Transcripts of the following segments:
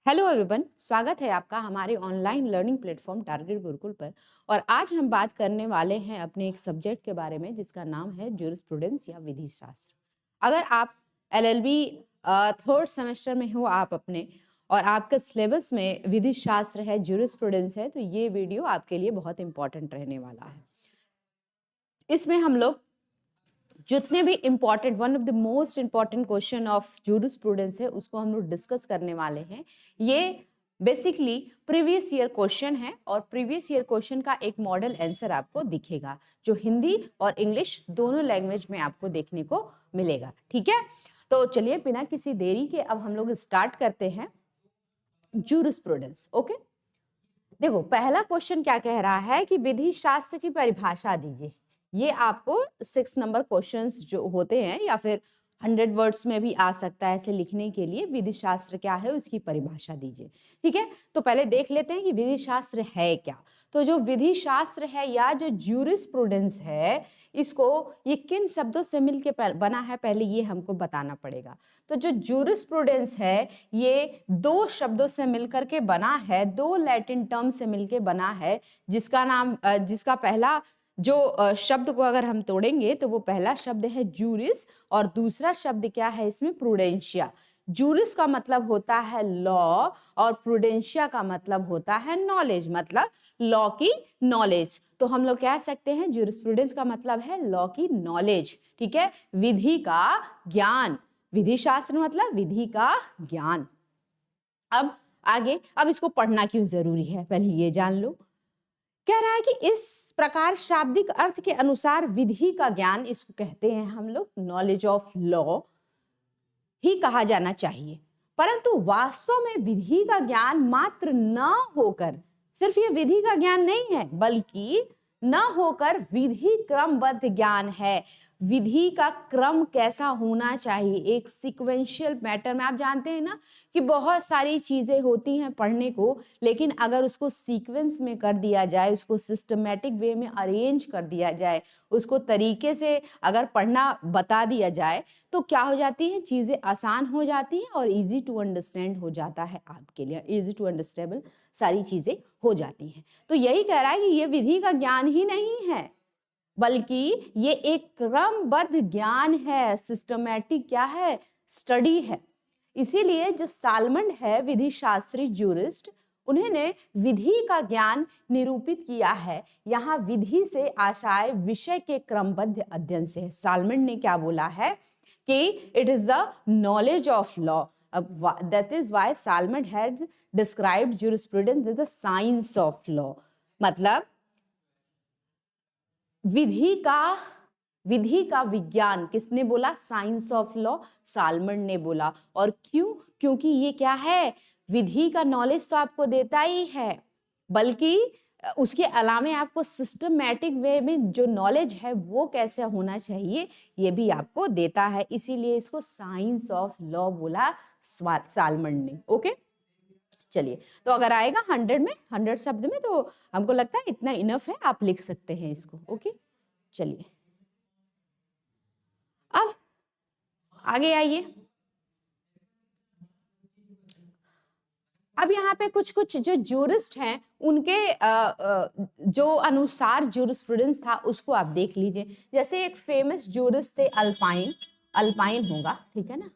Hello everyone, स्वागत है आपका हमारे online learning platform target Gurukul पर। और आज हम बात करने वाले हैं अपने एक सब्जेक्ट के बारे में जिसका नाम है ज्यूरिस्प्रूडेंस या विधि शास्त्र। अगर आप एलएलबी थर्ड सेमेस्टर में हो आप अपने और आपके सिलेबस में विधि शास्त्र है, ज्यूरिस्प्रूडेंस है, तो ये वीडियो आपके लिए बहुत इंपॉर्टेंट रहने वाला है। इसमें हम लोग जितने भी important one of the most important question of jurisprudence है उसको हम लोग डिस्कस करने वाले हैं। ये बेसिकली प्रीवियस ईयर क्वेश्चन है और प्रीवियस ईयर क्वेश्चन का एक मॉडल आंसर आपको दिखेगा जो हिंदी और इंग्लिश दोनों लैंग्वेज में आपको देखने को मिलेगा। ठीक है, तो चलिए बिना किसी देरी के अब हम लोग स्टार्ट करते हैं ज्यूरिस्प्रूडेंस। ओके, देखो पहला क्वेश्चन क्या कह रहा है कि विधि शास्त्र की परिभाषा दीजिए। ये आपको 6 नंबर क्वेश्चंस जो होते हैं या फिर 100 वर्ड्स में भी आ सकता है ऐसे लिखने के लिए, विधि शास्त्र क्या है उसकी परिभाषा दीजिए। ठीक है, तो पहले देख लेते हैं कि विधि शास्त्र है क्या। तो जो विधि शास्त्र है या जो ज्यूरिस्प्रूडेंस है, इसको ये किन शब्दों से मिलकर बना है पहले ये हमको बताना पड़ेगा। तो जो ज्यूरिस्प्रूडेंस है ये दो शब्दों से मिलकर के बना है, दो लैटिन टर्म से मिलकर बना है, जिसका पहला जो शब्द को अगर हम तोड़ेंगे तो वो पहला शब्द है जूरिस और दूसरा शब्द क्या है इसमें, प्रूडेंशिया। जूरिस का मतलब होता है लॉ और प्रूडेंशिया का मतलब होता है नॉलेज, मतलब लॉ की नॉलेज। तो हम लोग कह सकते हैं ज्यूरिस्प्रूडेंस का मतलब है लॉ की नॉलेज। ठीक है, विधि का ज्ञान, विधि शास्त्र मतलब विधि का ज्ञान। अब आगे, अब इसको पढ़ना क्यों जरूरी है पहले ये जान लो। कह रहा है कि इस प्रकार शाब्दिक अर्थ के अनुसार विधि का ज्ञान, इसको कहते हैं हम लोग नॉलेज ऑफ लॉ ही कहा जाना चाहिए। परंतु वास्तव में विधि का ज्ञान मात्र न होकर, सिर्फ ये विधि का ज्ञान नहीं है बल्कि न होकर विधि क्रमबद्ध ज्ञान है। विधि का क्रम कैसा होना चाहिए, एक सीक्वेंशियल मैटर में। आप जानते हैं ना कि बहुत सारी चीजें होती हैं पढ़ने को, लेकिन अगर उसको सीक्वेंस में कर दिया जाए, उसको सिस्टमेटिक वे में अरेंज कर दिया जाए, उसको तरीके से अगर पढ़ना बता दिया जाए तो क्या हो जाती है, चीजें आसान हो जाती हैं और इजी टू अंडरस्टैंड हो जाता है, आपके लिए इजी टू अंडरस्टैंडेबल सारी चीजें हो जाती हैं। तो यही कह रहा है कि ये विधि का ज्ञान ही नहीं है बल्कि ये एक क्रमबद्ध ज्ञान है, सिस्टमैटिक क्या है, स्टडी है। इसीलिए जो सालमंड है विधि शास्त्री ज्यूरिस्ट, उन्होंने विधि का ज्ञान निरूपित किया है यहाँ विधि से आशय विषय के क्रमबद्ध अध्ययन से। सालमंड ने क्या बोला है कि it is the knowledge of law. That is why Salmond had described jurisprudence as the science of law. मतलब विधि का विज्ञान किसने बोला, साइंस ऑफ लॉ, सालमंड ने बोला। और क्यों, क्योंकि ये क्या है, विधि का नॉलेज तो आपको देता ही है बल्कि उसके अलावा आपको सिस्टमैटिक वे में जो नॉलेज है वो कैसे होना चाहिए ये भी आपको देता है। इसीलिए इसको साइंस ऑफ लॉ बोला सालमंड ने। ओके, चलिए, तो अगर आएगा 100 में, 100 शब्द में, तो हमको लगता है इतना इनफ है, आप लिख सकते हैं इसको। ओके, चलिए अब आगे आइए। अब यहाँ पे कुछ कुछ जो ज्यूरिस्ट हैं उनके जो अनुसार ज्यूरिस्प्रूडेंस था उसको आप देख लीजिए। जैसे एक फेमस ज्यूरिस्ट थे अल्पाइन, अल्पाइन होगा, ठीक है ना,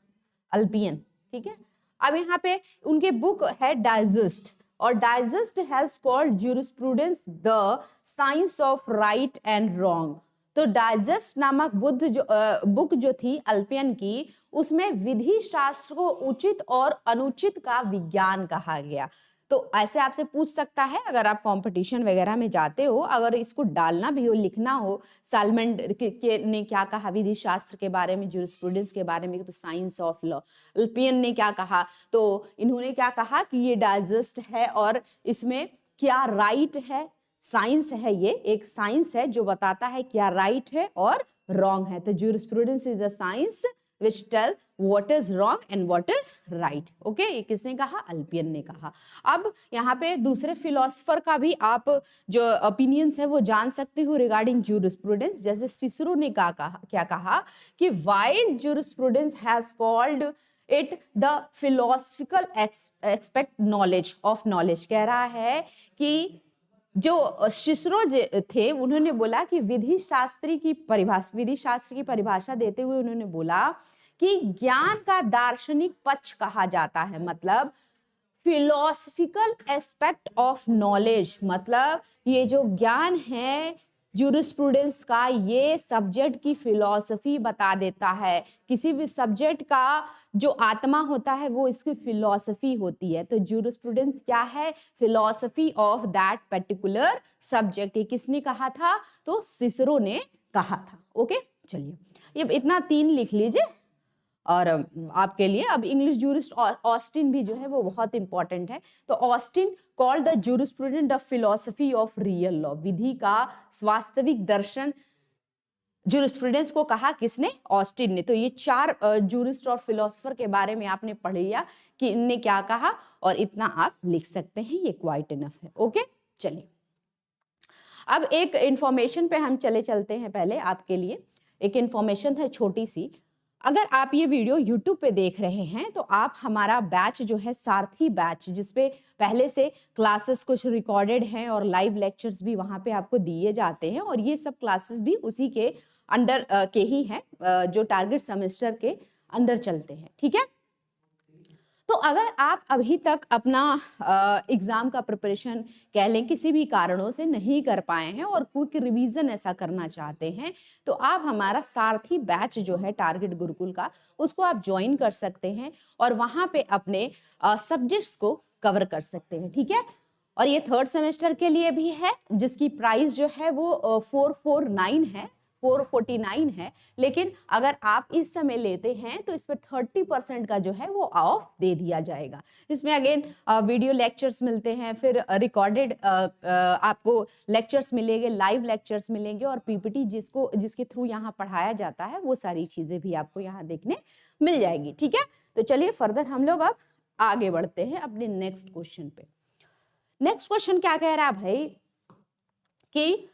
अल्पियन, ठीक है। अब यहाँ पे उनके बुक है डाइजेस्ट, और digest has called jurisprudence the science of right and wrong. तो डाइजेस्ट नामक बुक जो थी अल्पियन की, उसमें विधि शास्त्र को उचित और अनुचित का विज्ञान कहा गया। तो ऐसे आपसे पूछ सकता है अगर आप कंपटीशन वगैरह में जाते हो, अगर इसको डालना भी हो, लिखना हो, सालमंड ने क्या कहा विधि शास्त्र के बारे में, ज्यूरिस्प्रूडेंस के बारे में, तो साइंस ऑफ लॉ। अल्पियन ने क्या कहा, तो इन्होंने क्या कहा कि ये डाइजेस्ट है और इसमें क्या राइट है, साइंस है, ये एक साइंस है जो बताता है क्या राइट है और रॉन्ग है। तो jurisprudence is a science which tell what is wrong and what is right. Okay, ये किसने कहा, अल्पियन ने कहा। अब यहाँ पे दूसरे फिलोसफर का भी आप जो ओपिनियंस है वो जान सकते हो रिगार्डिंग ज्यूरिस्प्रूडेंस। जैसे सिसरो ने क्या कहा कि wide jurisprudence has called it the philosophical expect knowledge of knowledge. कह रहा है कि जो सिसरो थे उन्होंने बोला कि विधि शास्त्र की परिभाषा देते हुए उन्होंने बोला कि ज्ञान का दार्शनिक पक्ष कहा जाता है, मतलब फिलोसफिकल एस्पेक्ट ऑफ नॉलेज, मतलब ये जो ज्ञान है जूरिस्प्रूडेंस का, ये सब्जेक्ट की फिलॉसफी बता देता है। किसी भी सब्जेक्ट का जो आत्मा होता है वो इसकी फिलॉसफी होती है। तो जूरिस्प्रूडेंस क्या है? Philosophy of that particular subject. ये किसने कहा था? तो सिसरो ने कहा था। ओके, चलिए ये इतना 3 लिख लीजिए। और आपके लिए अब इंग्लिश जूरिस्ट ऑस्टिन भी जो है वो बहुत इंपॉर्टेंट है। तो Austin called the jurisprudence the philosophy of real law, विधि का वास्तविक दर्शन जूरिस्प्रूडेंस को कहा किसने? ऑस्टिन ने। तो ये 4 जूरिस्ट और फिलोसोफर के बारे में आपने पढ़ लिया कि इनने क्या कहा, और इतना आप लिख सकते हैं, ये क्वाइट इनफ है। ओके, चलिए अब एक इंफॉर्मेशन पे हम चलते हैं। पहले आपके लिए एक इंफॉर्मेशन है छोटी सी। अगर आप ये वीडियो YouTube पे देख रहे हैं तो आप हमारा बैच जो है सारथी बैच, जिसपे पहले से क्लासेस कुछ रिकॉर्डेड हैं और लाइव लेक्चर्स भी वहाँ पे आपको दिए जाते हैं, और ये सब क्लासेस भी उसी के अंडर के ही हैं जो टारगेट सेमेस्टर के अंदर चलते हैं। ठीक है, तो अगर आप अभी तक अपना एग्जाम का प्रिपरेशन कह लें किसी भी कारणों से नहीं कर पाए हैं और क्विक रिवीजन ऐसा करना चाहते हैं, तो आप हमारा सारथी बैच जो है टारगेट गुरुकुल का, उसको आप ज्वाइन कर सकते हैं और वहां पे अपने सब्जेक्ट्स को कवर कर सकते हैं। ठीक है, और ये 3rd सेमेस्टर के लिए भी है, जिसकी प्राइस जो है वो 449 है। लेकिन अगर आप इस समय लेते हैं तो इस पर 30% का जो है वो ऑफ दे दिया जाएगा। इसमें अगेन वीडियो लेक्चर्स मिलते हैं, फिर रिकॉर्डेड आपको लेक्चर्स मिलेंगे, लाइव लेक्चर्स मिलेंगे, और पीपीटी जिसके थ्रू यहाँ पढ़ाया जाता है वो सारी चीजें भी आपको यहाँ देखने मिल जाएगी। ठीक है, तो चलिए फर्दर हम लोग अब आगे बढ़ते हैं अपने नेक्स्ट क्वेश्चन पे। नेक्स्ट क्वेश्चन क्या कह रहा है भाई कि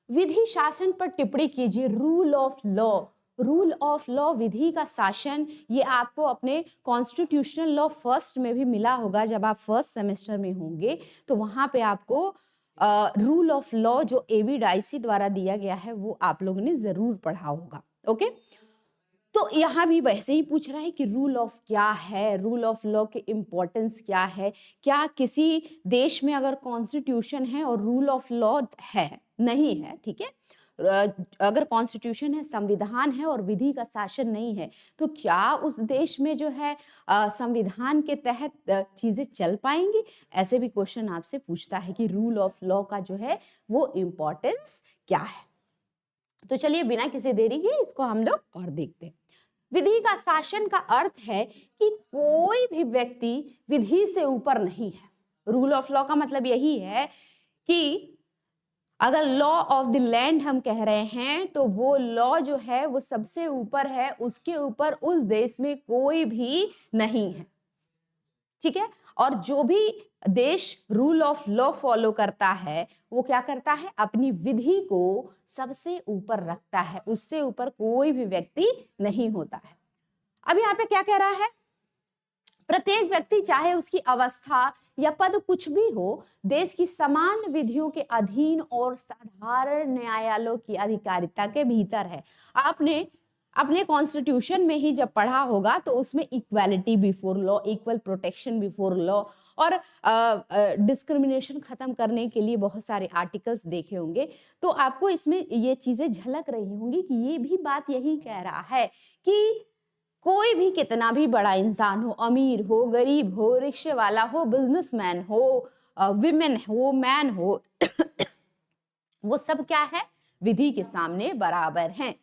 विधि शासन पर टिप्पणी कीजिए। Rule of law, rule of law विधि का शासन, ये आपको अपने कॉन्स्टिट्यूशनल लॉ फर्स्ट में भी मिला होगा। जब आप फर्स्ट सेमेस्टर में होंगे तो वहां पे आपको रूल ऑफ लॉ जो एवी डाइसी द्वारा दिया गया है वो आप लोगों ने जरूर पढ़ा होगा। ओके, तो यहाँ भी वैसे ही पूछ रहा है कि रूल ऑफ क्या है, रूल ऑफ लॉ की इम्पोर्टेंस क्या है। क्या किसी देश में अगर कॉन्स्टिट्यूशन है और रूल ऑफ लॉ है नहीं है, ठीक है, अगर कॉन्स्टिट्यूशन है, संविधान है और विधि का शासन नहीं है, तो क्या उस देश में जो है संविधान के तहत चीजें चल पाएंगी? ऐसे भी क्वेश्चन आपसे पूछता है कि रूल ऑफ लॉ का जो है वो इम्पोर्टेंस क्या है। तो चलिए बिना किसी देरी के इसको हम लोग और देखते हैं। विधि का शासन का अर्थ है कि कोई भी व्यक्ति विधि से ऊपर नहीं है। रूल ऑफ लॉ का मतलब यही है कि अगर लॉ ऑफ द लैंड हम कह रहे हैं तो वो लॉ जो है वो सबसे ऊपर है, उसके ऊपर उस देश में कोई भी नहीं है। ठीक है, और जो भी देश रूल ऑफ लॉ फॉलो करता है वो क्या करता है? अपनी विधि को सबसे ऊपर रखता है, उससे ऊपर कोई भी व्यक्ति नहीं होता है। अब यहाँ पे क्या कह रहा है? प्रत्येक व्यक्ति चाहे उसकी अवस्था या पद कुछ भी हो, देश की समान विधियों के अधीन और साधारण न्यायालयों की अधिकारिता के भीतर है। आपने अपने कॉन्स्टिट्यूशन में ही जब पढ़ा होगा तो उसमें equality before law, equal protection before law और डिस्क्रिमिनेशन खत्म करने के लिए बहुत सारे आर्टिकल्स देखे होंगे। तो आपको इसमें ये चीजें झलक रही होंगी कि ये भी बात यही कह रहा है कि कोई भी कितना भी बड़ा इंसान हो, अमीर हो, गरीब हो, रिक्शे वाला हो, बिजनेसमैन हो, विमेन हो, मैन हो वो सब क्या है? विधि के सामने बराबर हैं।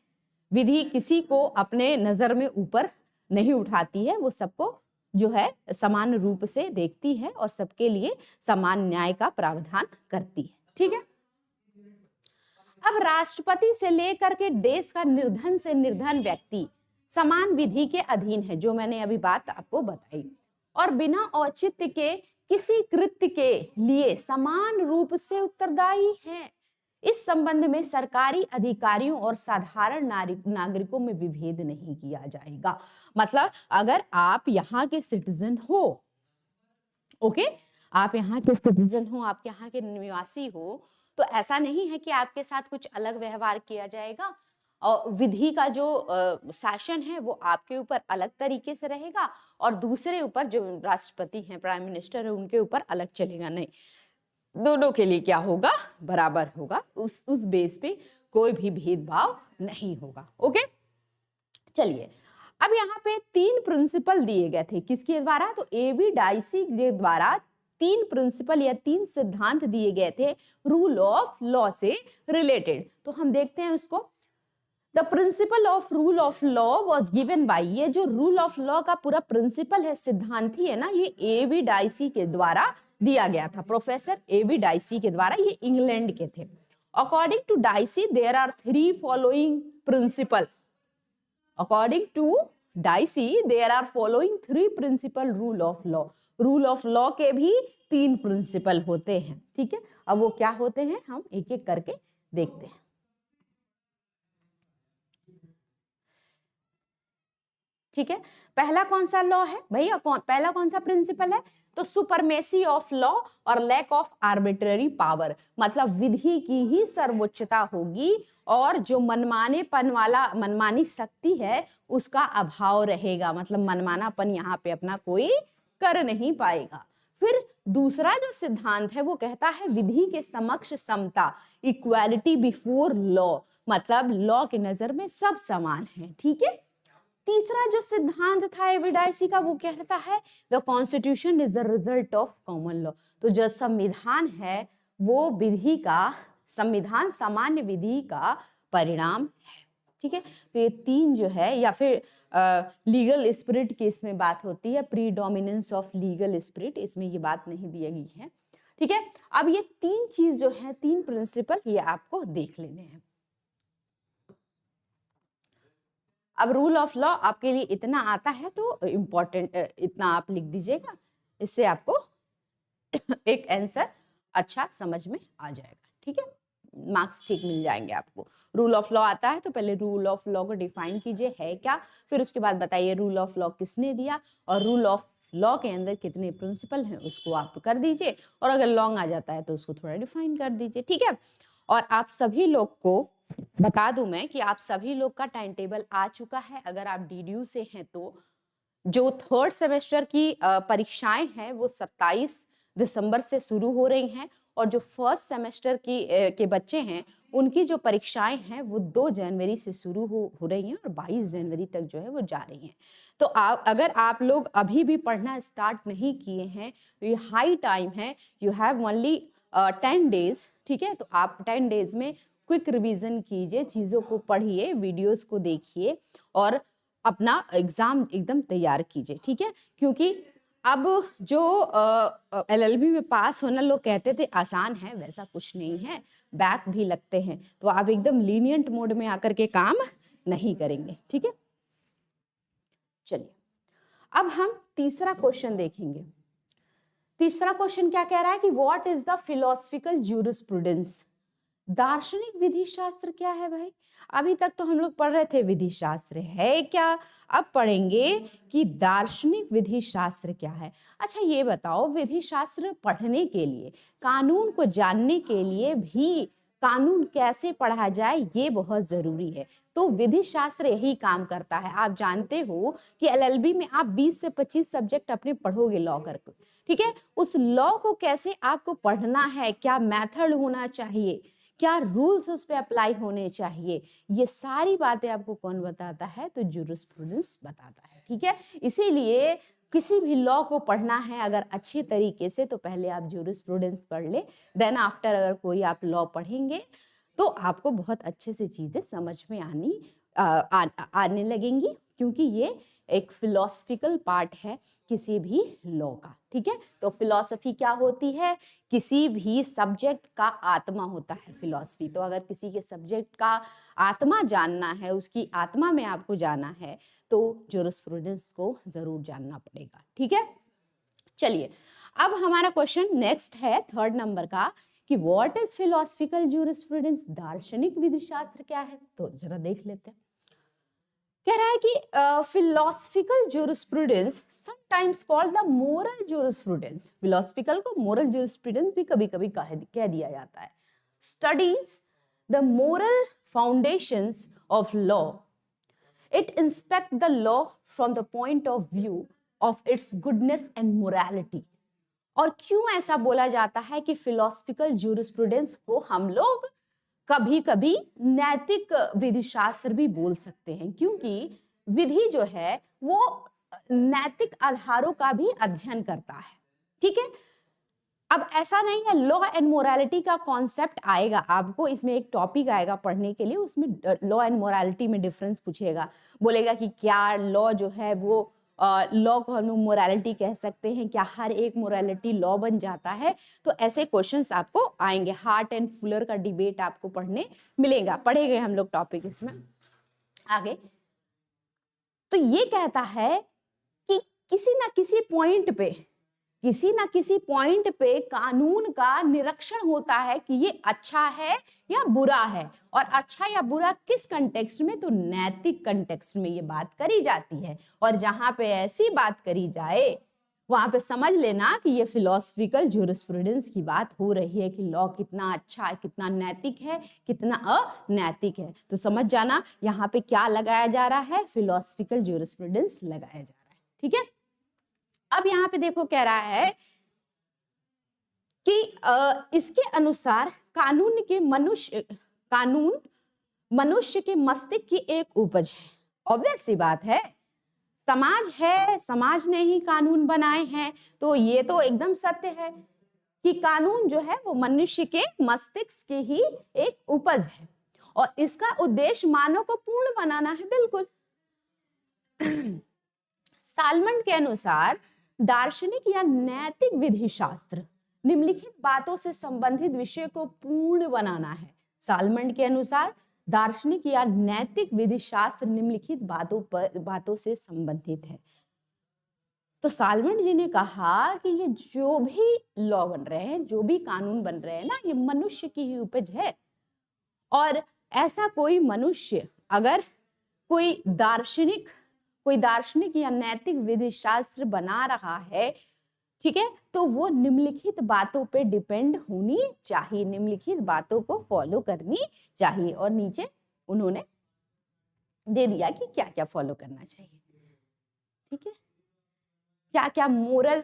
विधि किसी को अपने नजर में ऊपर नहीं उठाती है, वो सबको जो है समान रूप से देखती है और सबके लिए समान न्याय का प्रावधान करती है। ठीक है, अब राष्ट्रपति से लेकर के देश का निर्धन से निर्धन व्यक्ति समान विधि के अधीन है, जो मैंने अभी बात आपको बताई, और बिना औचित्य के किसी कृत्य के लिए समान रूप से उत्तरदायी है। इस संबंध में सरकारी अधिकारियों और साधारण नागरिकों में विभेद नहीं किया जाएगा। मतलब अगर आप यहाँ के सिटीजन हो, ओके, आप यहाँ के सिटीजन हो, आप यहाँ के निवासी हो, तो ऐसा नहीं है कि आपके साथ कुछ अलग व्यवहार किया जाएगा। और विधि का जो शासन है वो आपके ऊपर अलग तरीके से रहेगा और दूसरे ऊपर जो राष्ट्रपति हैं, प्राइम मिनिस्टर है, उनके ऊपर अलग चलेगा। नहीं, दोनों के लिए क्या होगा, बराबर होगा। उस बेस पे कोई भी भेदभाव नहीं होगा। ओके, चलिए अब यहाँ पे 3 प्रिंसिपल दिए गए थे, किसके द्वारा, तो एबी डाइसी के द्वारा 3 प्रिंसिपल या 3 सिद्धांत दिए गए थे रूल ऑफ लॉ से रिलेटेड। तो हम देखते हैं उसको। The principle of rule of law was given by, ये जो रूल ऑफ लॉ का पूरा प्रिंसिपल है, सिद्धांत ही है ना, ये एबी डाइसी के द्वारा दिया गया था, प्रोफेसर एबी डाइसी के द्वारा। ये इंग्लैंड के थे। According to Dicey there are 3 following principle. According to Dicey there are following 3 principle rule of law. Rule of law के भी 3 प्रिंसिपल होते हैं। ठीक है, अब वो क्या होते हैं हम एक एक करके देखते हैं। ठीक है, पहला कौन सा लॉ है भैया, पहला कौन सा प्रिंसिपल है, तो सुपरमेसी ऑफ लॉ और लैक ऑफ आर्बिट्ररी पावर। मतलब विधि की ही सर्वोच्चता होगी और जो मनमानेपन वाला, मनमानी शक्ति है उसका अभाव रहेगा। मतलब मनमानापन यहाँ पे अपना कोई कर नहीं पाएगा। फिर दूसरा जो सिद्धांत है वो कहता है विधि के समक्ष समता, इक्वालिटी बिफोर लॉ। मतलब लॉ की नजर में सब समान है। ठीक है, तीसरा जो सिद्धांत था एबी डाइसी का वो कहता है the constitution is the result of common law. तो जो संविधान है वो विधि का, संविधान सामान्य विधि का परिणाम है। ठीक है, तो ये 3 जो है, या फिर लीगल स्पिरिट की इसमें बात होती है, प्रीडोमिनेंस ऑफ लीगल स्पिरिट, इसमें ये बात नहीं दी गई है। ठीक है, अब ये 3 चीज जो है, 3 प्रिंसिपल, ये आपको देख लेने हैं। अब रूल ऑफ लॉ आपके लिए इतना आता है तो इम्पोर्टेंट, इतना आप लिख दीजिएगा, इससे आपको एक आंसर अच्छा समझ में आ जाएगा। ठीक है, मार्क्स ठीक मिल जाएंगे आपको। रूल ऑफ लॉ आता है तो पहले रूल ऑफ लॉ को डिफाइन कीजिए है क्या, फिर उसके बाद बताइए रूल ऑफ लॉ किसने दिया और रूल ऑफ लॉ के अंदर कितने प्रिंसिपल हैं उसको आप कर दीजिए, और अगर लॉन्ग आ जाता है तो उसको थोड़ा डिफाइन कर दीजिए। ठीक है, और आप सभी लोग को बता दूं मैं कि आप सभी लोग का टाइम टेबल आ चुका है। अगर आप डीडीयू से हैं तो जो 3rd सेमेस्टर की परीक्षाएं हैं वो 27 दिसंबर से शुरू हो रही हैं, और जो 1st सेमेस्टर की के बच्चे हैं उनकी जो परीक्षाएं हैं वो 2 जनवरी से शुरू हो रही हैं और 22 जनवरी तक जो है वो जा रही हैं। तो अगर आप लोग अभी भी पढ़ना स्टार्ट नहीं किए हैं तो ये हाई टाइम है, यू हैव ओनली 10 डेज। ठीक है, तो आप 10 डेज में क्विक रिवीजन कीजिए, चीजों को पढ़िए, वीडियोस को देखिए और अपना एग्जाम एकदम तैयार कीजिए। ठीक है, क्योंकि अब जो एलएलबी में पास होना लोग कहते थे आसान है, वैसा कुछ नहीं है, बैक भी लगते हैं। तो आप एकदम लीनियंट मोड में आकर के काम नहीं करेंगे। ठीक है, चलिए अब हम तीसरा क्वेश्चन देखेंगे। तीसरा क्वेश्चन क्या कह रहा है कि what is the philosophical jurisprudence. दार्शनिक विधि शास्त्र क्या है भाई। अभी तक तो हम लोग पढ़ रहे थे विधि शास्त्र है क्या, अब पढ़ेंगे कि दार्शनिक विधि शास्त्र क्या है। अच्छा ये बताओ, विधि शास्त्र पढ़ने के लिए, कानून को जानने के लिए भी कानून कैसे पढ़ा जाए ये बहुत जरूरी है। तो विधि शास्त्र यही काम करता है। आप जानते हो कि एलएलबी में आप 20 से 25 सब्जेक्ट अपने पढ़ोगे लॉ करके। ठीक है, उस लॉ को कैसे आपको पढ़ना है, क्या मेथड होना चाहिए, क्या रूल्स उस पे अप्लाई होने चाहिए, ये सारी बातें आपको कौन बताता है, तो ज्यूरिस्प्रूडेंस बताता है। ठीक है, इसीलिए किसी भी लॉ को पढ़ना है अगर अच्छे तरीके से तो पहले आप ज्यूरिस्प्रूडेंस पढ़ ले, देन आफ्टर अगर कोई आप लॉ पढ़ेंगे तो आपको बहुत अच्छे से चीजें समझ में आने लगेंगी, क्योंकि ये एक फिलोसफिकल पार्ट है किसी भी लॉ का। ठीक है, तो फिलॉसफी क्या होती है, किसी भी सब्जेक्ट का आत्मा होता है फिलॉसफी। तो अगर किसी के सब्जेक्ट का आत्मा जानना है, उसकी आत्मा में आपको जाना है तो ज्यूरिस्प्रूडेंस को जरूर जानना पड़ेगा। ठीक है, चलिए अब हमारा क्वेश्चन नेक्स्ट है 3rd नंबर का कि व्हाट इज फिलोसफिकल ज्यूरिस्प्रूडेंस, दार्शनिक विधि शास्त्र क्या है, तो जरा देख लेते हैं। कह रहा है कि philosophical jurisprudence sometimes called the moral jurisprudence, philosophical को मोरल ज्यूरिस्प्रूडेंस भी कभी कभी कह दिया जाता है, studies the moral foundations of law, it inspect the law from the point of view of its goodness and morality. और क्यों ऐसा बोला जाता है कि फिलोसफिकल ज्यूरिस्प्रूडेंस को हम लोग कभी कभी नैतिक विधि शास्त्र भी बोल सकते हैं, क्योंकि विधि जो है वो नैतिक आधारों का भी अध्ययन करता है। ठीक है, अब ऐसा नहीं है, लॉ एंड मोरालिटी का कॉन्सेप्ट आएगा आपको, इसमें एक टॉपिक आएगा पढ़ने के लिए, उसमें लॉ एंड मोरालिटी में डिफरेंस पूछेगा, बोलेगा कि क्या लॉ जो है वो लॉ को हम लोग मोरालिटी कह सकते हैं, क्या हर एक मोरालिटी लॉ बन जाता है, तो ऐसे क्वेश्चंस आपको आएंगे। हार्ट एंड फुलर का डिबेट आपको पढ़ने मिलेगा, पढ़ेंगे हम लोग टॉपिक इसमें आगे। तो ये कहता है कि किसी ना किसी पॉइंट पे कानून का निरीक्षण होता है कि ये अच्छा है या बुरा है, और अच्छा या बुरा किस कंटेक्स्ट में, तो नैतिक कंटेक्स्ट में ये बात करी जाती है। और जहां पे ऐसी बात करी जाए वहां पे समझ लेना कि ये फिलोसफिकल ज्यूरिस्प्रूडेंस की बात हो रही है कि लॉ कितना अच्छा है, कितना नैतिक है, कितना अनैतिक है। तो समझ जाना यहाँ पे क्या लगाया जा रहा है, फिलोसफिकल ज्यूरिस्प्रूडेंस लगाया जा रहा है। ठीक है, अब यहाँ पे देखो कह रहा है कि इसके अनुसार कानून मनुष्य के मस्तिष्क की एक उपज है। ऑब्वियस सी बात है, समाज है, समाज ने ही कानून बनाए हैं, तो ये तो एकदम सत्य है कि कानून जो है वो मनुष्य के मस्तिष्क की ही एक उपज है, और इसका उद्देश्य मानव को पूर्ण बनाना है। बिल्कुल सालमन के अनुसार दार्शनिक या नैतिक विधि शास्त्र निम्नलिखित बातों से संबंधित विषय को पूर्ण बनाना है। सालमन के अनुसार दार्शनिक या नैतिक विधि शास्त्र निम्नलिखित बातों से संबंधित है। तो सालमन जी ने कहा कि ये जो भी लॉ बन रहे हैं, जो भी कानून बन रहे हैं ना, ये मनुष्य की ही उपज है, और ऐसा कोई मनुष्य अगर कोई दार्शनिक या नैतिक विधि शास्त्र बना रहा है, ठीक है, तो वो निम्नलिखित बातों पे डिपेंड होनी चाहिए, निम्नलिखित बातों को फॉलो करनी चाहिए। और नीचे उन्होंने दे दिया कि क्या क्या फॉलो करना चाहिए। ठीक है, क्या क्या मोरल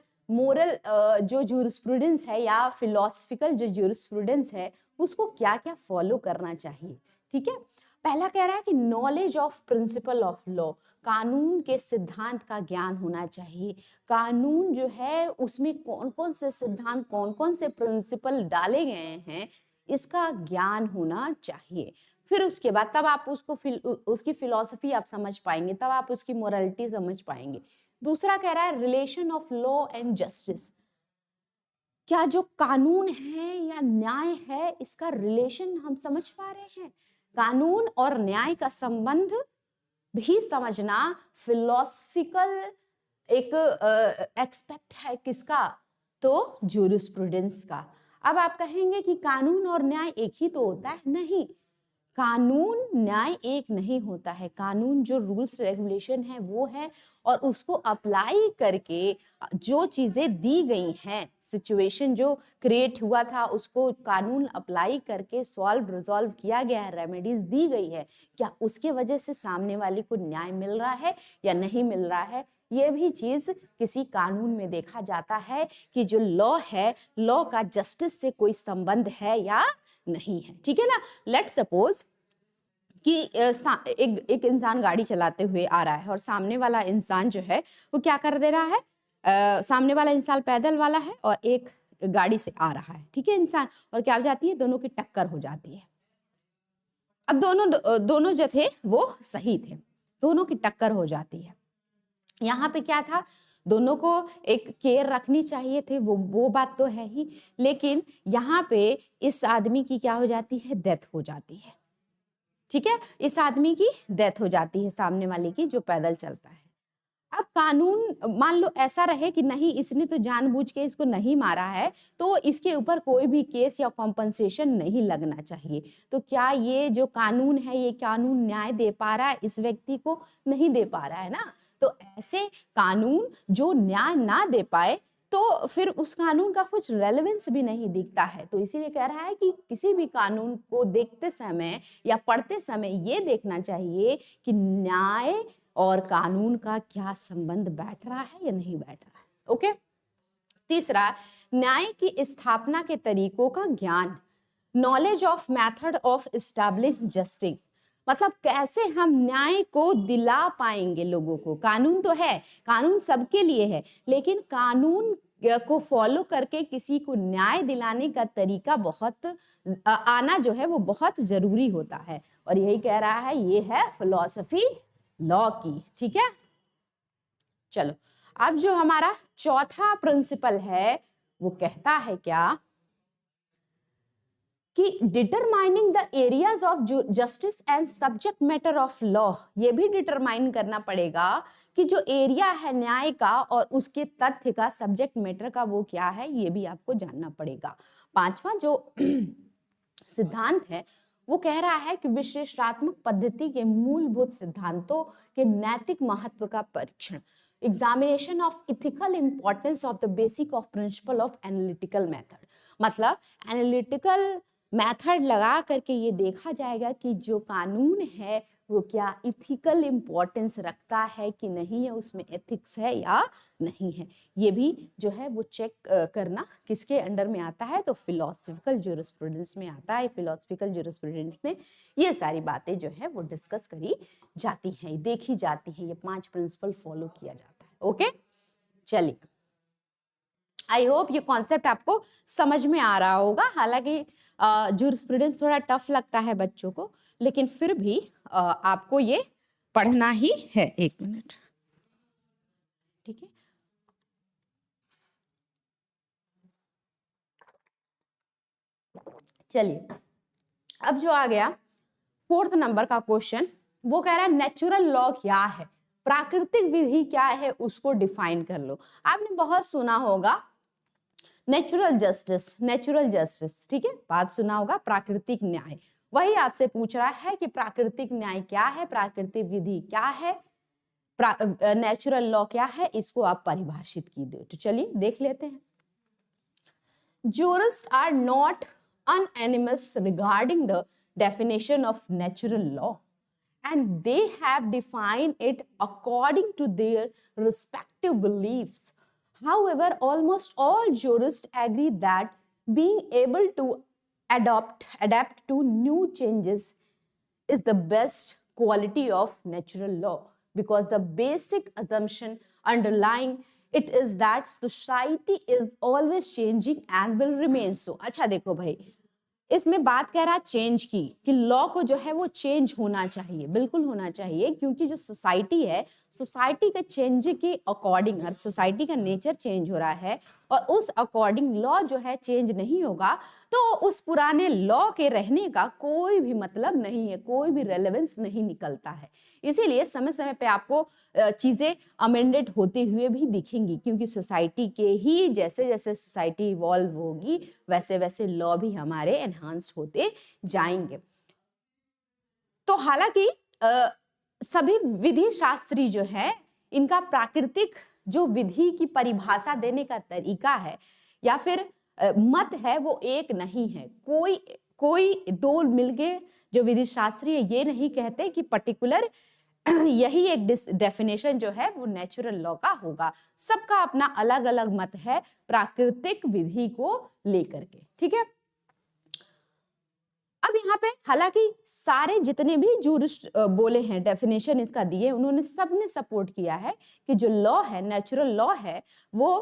जो ज्यूरिस्प्रूडेंस है या फिलोसफिकल जो ज्यूरिस्प्रूडेंस है उसको क्या क्या फॉलो करना चाहिए। ठीक है, पहला कह रहा है कि knowledge of principle of law, कानून के सिद्धांत का ज्ञान होना चाहिए। कानून जो है उसमें कौन कौन से सिद्धांत, कौन कौन से प्रिंसिपल डाले गए हैं, इसका ज्ञान होना चाहिए। फिर उसके बाद तब आप उसकी फिलॉसफी आप समझ पाएंगे, तब आप उसकी मोरालिटी समझ पाएंगे। दूसरा कह रहा है relation of law and justice, क्या जो कानून है या न्याय है इसका रिलेशन हम समझ पा रहे हैं। कानून और न्याय का संबंध भी समझना फिलोसफिकल एक एक्सपेक्ट है किसका, तो ज्यूरिस्प्रूडेंस का। अब आप कहेंगे कि कानून और न्याय एक ही तो होता है, नहीं, कानून न्याय एक नहीं होता है। कानून जो रूल्स रेगुलेशन है वो है, और उसको अप्लाई करके जो चीजें दी गई हैं, सिचुएशन जो क्रिएट हुआ था उसको कानून अप्लाई करके रिजॉल्व किया गया है, रेमेडीज दी गई है, क्या उसके वजह से सामने वाले को न्याय मिल रहा है या नहीं मिल रहा है, ये भी चीज किसी कानून में देखा जाता है कि जो लॉ है, लॉ का जस्टिस से कोई संबंध है या नहीं है। ठीक है ना, लेट सपोज कि एक इंसान गाड़ी चलाते हुए आ रहा है और सामने वाला इंसान जो है वो क्या कर दे रहा है, सामने वाला इंसान पैदल वाला है और एक गाड़ी से आ रहा है, ठीक है इंसान, और क्या हो जाती है, दोनों की टक्कर हो जाती है। अब दोनों जो थे वो सही थे, दोनों की टक्कर हो जाती है। यहाँ पे क्या था, दोनों को एक केयर रखनी चाहिए थे, वो बात तो है ही, लेकिन यहाँ पे इस आदमी की क्या हो जाती है, डेथ हो जाती है। ठीक है, इस आदमी की डेथ हो जाती है, सामने वाले की जो पैदल चलता है। अब कानून मान लो ऐसा रहे कि नहीं इसने तो जानबूझ के इसको नहीं मारा है, तो इसके ऊपर कोई भी केस या कॉम्पनसेशन नहीं लगना चाहिए। तो क्या ये जो कानून है ये कानून न्याय दे पा रहा है इस व्यक्ति को? नहीं दे पा रहा है ना। तो ऐसे कानून जो न्याय ना दे पाए तो फिर उस कानून का कुछ रेलेवेंस भी नहीं दिखता है। तो इसीलिए कह रहा है कि किसी भी कानून को देखते समय या पढ़ते समय ये देखना चाहिए कि न्याय और कानून का क्या संबंध बैठ रहा है या नहीं बैठ रहा है। ओके। तीसरा, न्याय की स्थापना के तरीकों का ज्ञान, knowledge of method of establish justice. मतलब कैसे हम न्याय को दिला पाएंगे लोगों को। कानून तो है, कानून सबके लिए है, लेकिन कानून को फॉलो करके किसी को न्याय दिलाने का तरीका बहुत आना जो है वो बहुत जरूरी होता है। और यही कह रहा है, ये है फिलॉसफी लॉ की। ठीक है, चलो अब जो हमारा चौथा प्रिंसिपल है वो कहता है क्या कि determining the areas of justice and subject matter of law. ये भी डिटरमाइन करना पड़ेगा कि जो एरिया है न्याय का और उसके तथ्य का, सब्जेक्ट मैटर का, वो क्या है, ये भी आपको जानना पड़ेगा। पांचवा जो सिद्धांत है वो कह रहा है कि विश्लेषणात्मक पद्धति के मूलभूत सिद्धांतों के नैतिक महत्व का परीक्षण, examination of ethical importance of the basic of principle of analytical method. मतलब एनालिटिकल मेथड लगा करके ये देखा जाएगा कि जो कानून है वो क्या इथिकल इंपॉर्टेंस रखता है कि नहीं है, उसमें एथिक्स है या नहीं है। ये भी जो है वो चेक करना किसके अंडर में आता है, तो फिलोसफिकल ज्यूरिस्प्रूडेंस में आता है। फिलोसफिकल ज्यूरिस्प्रूडेंस में ये सारी बातें जो है वो डिस्कस करी जाती हैं, देखी जाती हैं, ये 5 प्रिंसिपल फॉलो किया जाता है। ओके, चलिए, आई होप ये कॉन्सेप्ट आपको समझ में आ रहा होगा। हालांकि ज्यूरिस्प्रूडेंस थोड़ा टफ लगता है बच्चों को, लेकिन फिर भी आपको ये पढ़ना ही है। 1 मिनट, ठीक है। चलिए, अब जो आ गया 4th नंबर का क्वेश्चन, वो कह रहा है नेचुरल लॉ क्या है, प्राकृतिक विधि क्या है, उसको डिफाइन कर लो। आपने बहुत सुना होगा नेचुरल जस्टिस, नेचुरल जस्टिस, ठीक है, बात सुना होगा। प्राकृतिक न्याय, वही आपसे पूछ रहा है कि प्राकृतिक न्याय क्या है, प्राकृतिक विधि क्या है, नेचुरल लॉ क्या है, इसको आप परिभाषित कीजिए। तो चलिए देख लेते हैं। Jurists are not unanimous regarding the definition of natural law, and they have defined it according to their respective beliefs. However, almost all jurists agree that being able to adapt to new changes is the best quality of natural law, because the basic assumption underlying it is that society is always changing and will remain so. अच्छा देखो भाई, इसमें बात कह रहा है change की, कि लॉ को जो है वो चेंज होना चाहिए, बिल्कुल होना चाहिए, क्योंकि जो सोसाइटी है, सोसाइटी के चेंज के अकॉर्डिंग, हर सोसाइटी का नेचर चेंज हो रहा है और उस अकॉर्डिंग लॉ जो है चेंज नहीं होगा तो उस पुराने लॉ के रहने का कोई भी मतलब नहीं है, कोई भी रेलेवेंस नहीं निकलता है। इसीलिए समय समय पे आपको चीजें अमेंडेड होते हुए भी दिखेंगी, क्योंकि सोसाइटी के ही जैसे जैसे सोसाइटी इवॉल्व होगी वैसे वैसे लॉ भी हमारे एनहांस होते जाएंगे। तो हालांकि सभी विधि शास्त्री जो है, इनका प्राकृतिक जो विधि की परिभाषा देने का तरीका है या फिर मत है वो एक नहीं है। कोई दो मिलके जो विधि शास्त्री है ये नहीं कहते कि पर्टिकुलर यही एक डेफिनेशन जो है वो नेचुरल लॉ का होगा। सबका अपना अलग अलग मत है प्राकृतिक विधि को लेकर के, ठीक है। अब यहाँ पे हालांकि सारे जितने भी जूरिस्ट बोले हैं, डेफिनेशन इसका दिए, उन्होंने सबने सपोर्ट किया है कि जो लॉ है, नेचुरल लॉ है, वो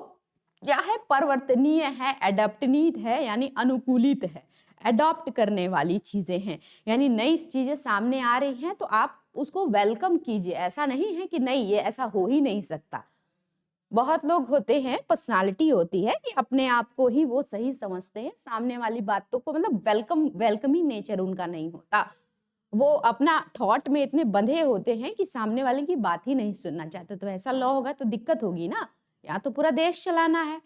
क्या है, परिवर्तनीय है, एडप्टनीय है, यानी अनुकूलित है, एडॉप्ट करने वाली चीजें हैं। यानी नई चीजें सामने आ रही हैं तो आप उसको वेलकम कीजिए। ऐसा नहीं है कि नहीं ये ऐसा हो ही नहीं सकता। बहुत लोग होते हैं, पर्सनालिटी होती है कि अपने आप को ही वो सही समझते हैं, सामने वाली बातों को मतलब वेलकमिंग नेचर उनका नहीं होता। वो अपना थॉट में इतने बंधे होते हैं कि सामने वाले की बात ही नहीं सुनना चाहते। तो ऐसा लॉ होगा तो दिक्कत होगी ना, या तो पूरा देश चलाना है।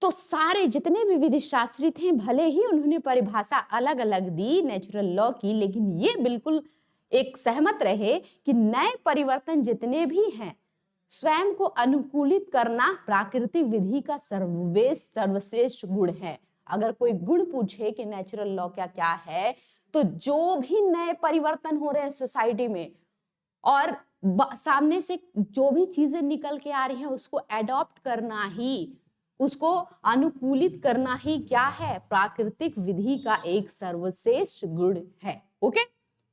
तो सारे जितने भी विधि शास्त्री थे, भले ही उन्होंने परिभाषा अलग अलग दी नेचुरल लॉ की, लेकिन ये बिल्कुल एक सहमत रहे कि नए परिवर्तन जितने भी हैं, स्वयं को अनुकूलित करना प्राकृतिक विधि का सर्वश्रेष्ठ गुण है। अगर कोई गुण पूछे कि नेचुरल लॉ क्या क्या है, तो जो भी नए परिवर्तन हो रहे हैं सोसाइटी में और सामने से जो भी चीजें निकल के आ रही हैं, उसको एडॉप्ट करना ही, उसको अनुकूलित करना ही क्या है, प्राकृतिक विधि का एक सर्वश्रेष्ठ गुण है। ओके,